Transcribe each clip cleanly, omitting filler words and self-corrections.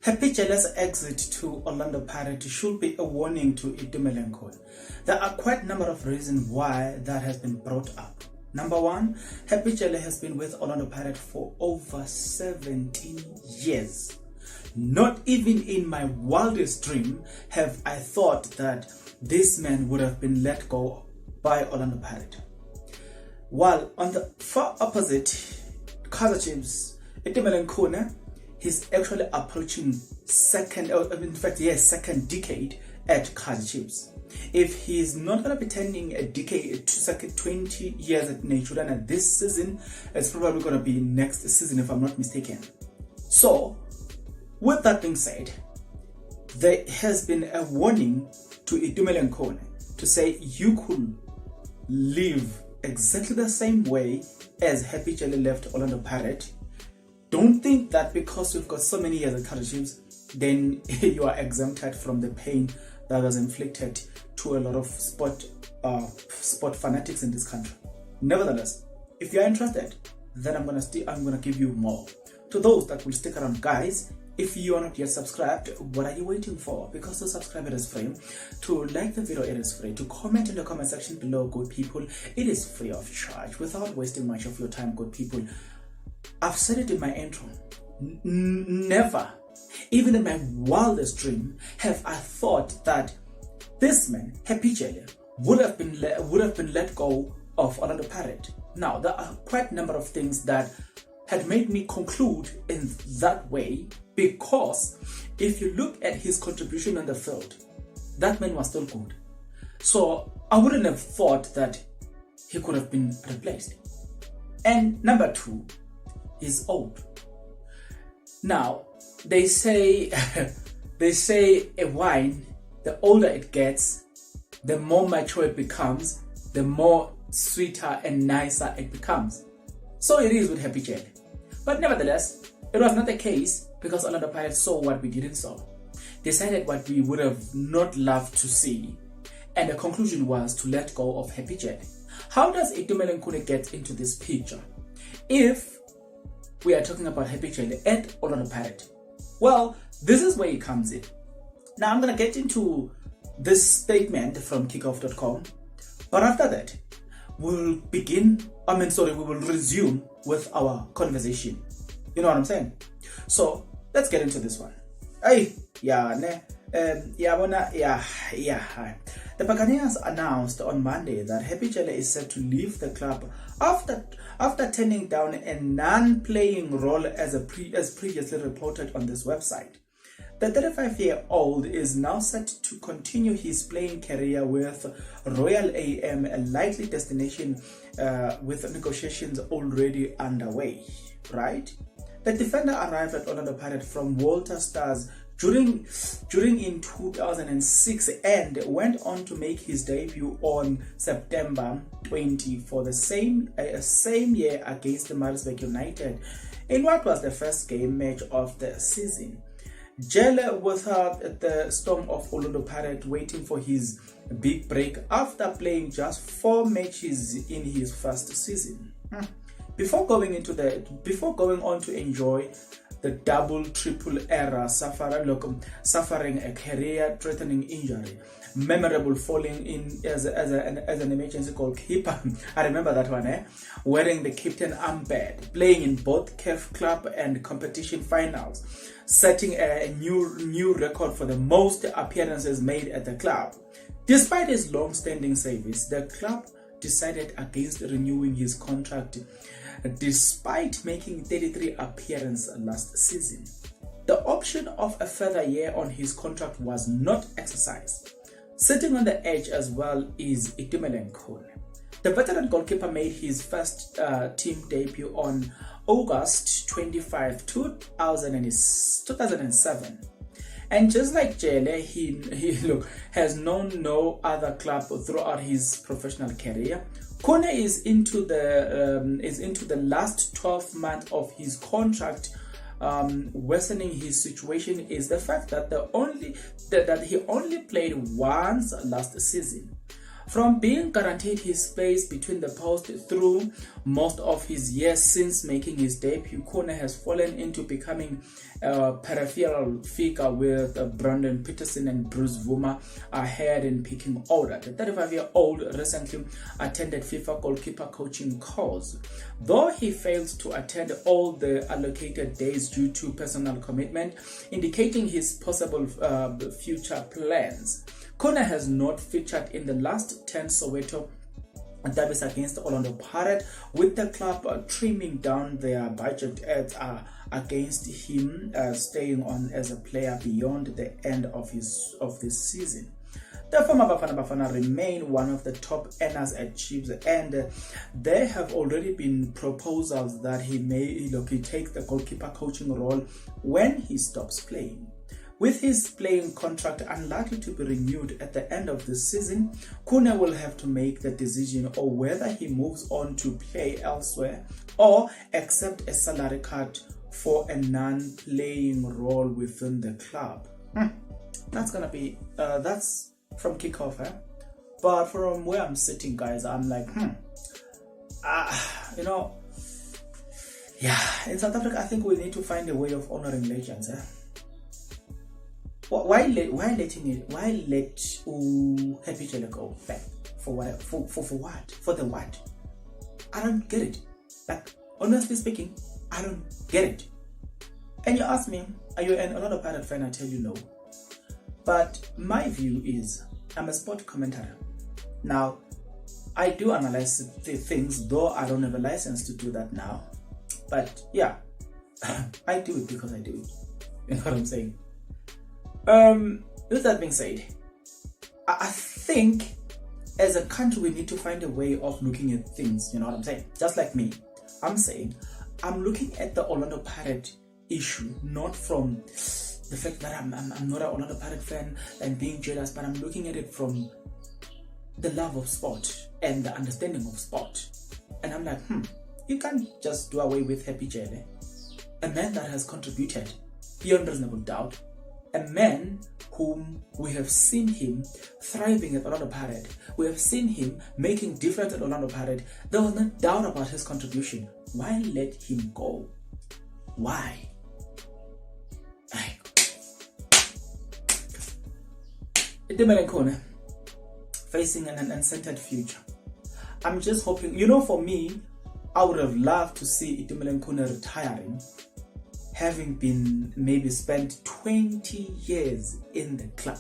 Happy Jele'S exit to Orlando Pirates should be a warning to Itumeleng Khune. There are quite a number of reasons why that has been brought up. Number one, Happy Jele has been with Orlando Pirates for over 17 years. Not even in my wildest dream have I thought that this man would have been let go by Orlando Pirates. While on the far opposite, Kaizer Chiefs, Itumeleng Khune, he's actually approaching second decade at Kaizer Chiefs. If he's not going to be turning a decade to 20 years at Nigeria this season, it's probably going to be next season if I'm not mistaken. So, with that being said, there has been a warning to Itumeleng Khune to say you could live exactly the same way as Happy Jele left Orlando Pirates. Don't think that because you've got so many years at Kaizer Chiefs, then you are exempted from the pain that was inflicted to a lot of sport fanatics in this country. Nevertheless, if you are interested, then I'm gonna give you more. To those that will stick around, guys, if you are not yet subscribed, what are you waiting for? Because to subscribe, it is free. To like the video, it is free. To comment in the comment section below, good people, it is free of charge. Without wasting much of your time, good people, I've said it in my intro. Never, even in my wildest dream, have I thought that this man, Happy Jele, would have been let go of Orlando Pirates. Now, there are quite a number of things that had made me conclude in that way, because if you look at his contribution on the field, that man was still good. So I wouldn't have thought that he could have been replaced. And number two, he's old. Now, they say a wine, the older it gets, the more mature it becomes, the more sweeter and nicer it becomes. So it is with Happy Jele. But nevertheless, it was not the case, because Orlando Pirates saw what we didn't saw. Decided what we would have not loved to see. And the conclusion was to let go of Happy Jele. How does Itumeleng Khune get into this picture if we are talking about Happy Jele at Orlando Pirates? Well, this is where he comes in. Now I'm going to get into this statement from kickoff.com, but after that, we will resume with our conversation. You know what I'm saying? So let's get into this one. The Buccaneers announced on Monday that Happy Jele is set to leave the club after turning down a non-playing role as previously reported on this website. The 35-year-old is now set to continue his playing career with Royal AM, a likely destination with negotiations already underway. Right? The defender arrived at Orlando Pirates from Walter Stars during in 2006 and went on to make his debut on September 20 for the same year against the Maritzburg United in what was the first game match of the season. Jele was at the Storm of Orlando Pirates waiting for his big break after playing just 4 matches in his first season. Before going on to enjoy the triple era, suffering a career-threatening injury, memorable falling in as an emergency goalkeeper. I remember that one, wearing the captain armband, playing in both CAF club and competition finals, setting a new record for the most appearances made at the club. Despite his long-standing service, the club decided against renewing his contract despite making 33 appearances last season. The option of a further year on his contract was not exercised. Sitting on the edge as well is Itumeleng Khune. The veteran goalkeeper made his first team debut on August 25, 2007. And just like Jele, he has known no other club throughout his professional career. Khune is into the last 12 months of his contract. Worsening his situation is the fact that he only played once last season. From being guaranteed his space between the posts through most of his years since making his debut, Khune has fallen into becoming a peripheral figure with Brandon Peterson and Bruce Vuma ahead in picking order. The 35-year-old recently attended FIFA goalkeeper coaching course. Though he failed to attend all the allocated days due to personal commitment, indicating his possible future plans. Khune has not featured in the last 10 Soweto derbies against Orlando Pirates, with the club trimming down their budget against him staying on as a player beyond the end of this season. The former Bafana remain one of the top earners at Chiefs, and there have already been proposals that he may take the goalkeeper coaching role when he stops playing. With his playing contract unlikely to be renewed at the end of the season, Khune will have to make the decision on whether he moves on to play elsewhere or accept a salary cut for a non-playing role within the club. That's gonna be that's from kickoff, but from where I'm sitting, guys, I'm like, in South Africa, I think we need to find a way of honoring legends. Why let Happy Jele go back for what? For the what? I don't get it. Like, honestly speaking, I don't get it. And you ask me, are you an Orlando Pirate fan? I tell you no. But my view is, I'm a sport commentator. Now, I do analyze the things, though I don't have a license to do that now. But yeah, I do it because I do it. You know what I'm saying? With that being said, I think as a country we need to find a way of looking at things, you know what I'm saying? Just like me, I'm saying I'm looking at the Orlando Pirate issue not from the fact that I'm not an Orlando Pirate fan and being jealous, but I'm looking at it from the love of sport and the understanding of sport. And I'm like, you can't just do away with Happy Jele, a man that has contributed beyond reasonable doubt, a man whom we have seen him thriving at Orlando Pirates. We have seen him making difference at Orlando Pirates. There was no doubt about his contribution. Why let him go? Why? Itumeleng Khune facing an uncentered future. I'm just hoping, for me, I would have loved to see Itumeleng Khune retiring, having been maybe spent 20 years in the club.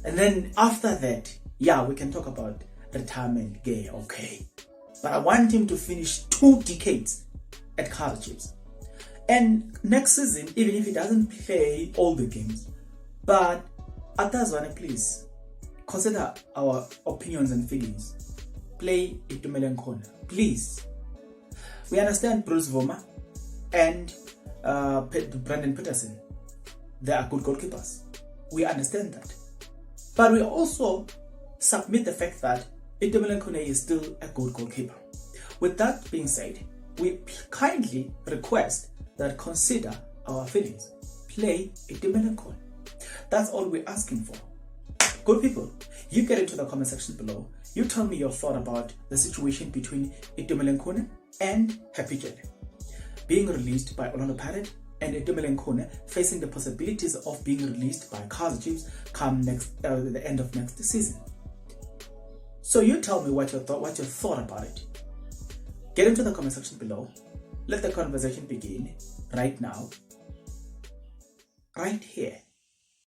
And then after that, we can talk about retirement, okay. But I want him to finish 2 decades at Kaizer Chiefs. And next season, even if he doesn't play all the games, but Atazwane, please, consider our opinions and feelings. Play Itumeleng Khune, please. We understand Bruce Vuma and Brandon Peterson, they are good goalkeepers. We understand that. But we also submit the fact that Itumeleng Khune is still a good goalkeeper. With that being said, we kindly request that consider our feelings. Play Itumeleng Khune. That's all we're asking for. Good people, you get into the comment section below. You tell me your thought about the situation between Itumeleng Khune and Happy Jele being released by Orlando Pirates, and Itumeleng Khune facing the possibilities of being released by Kaizer Chiefs come the end of next season. So you tell me what you thought about it. Get into the comment section below. Let the conversation begin right now, right here.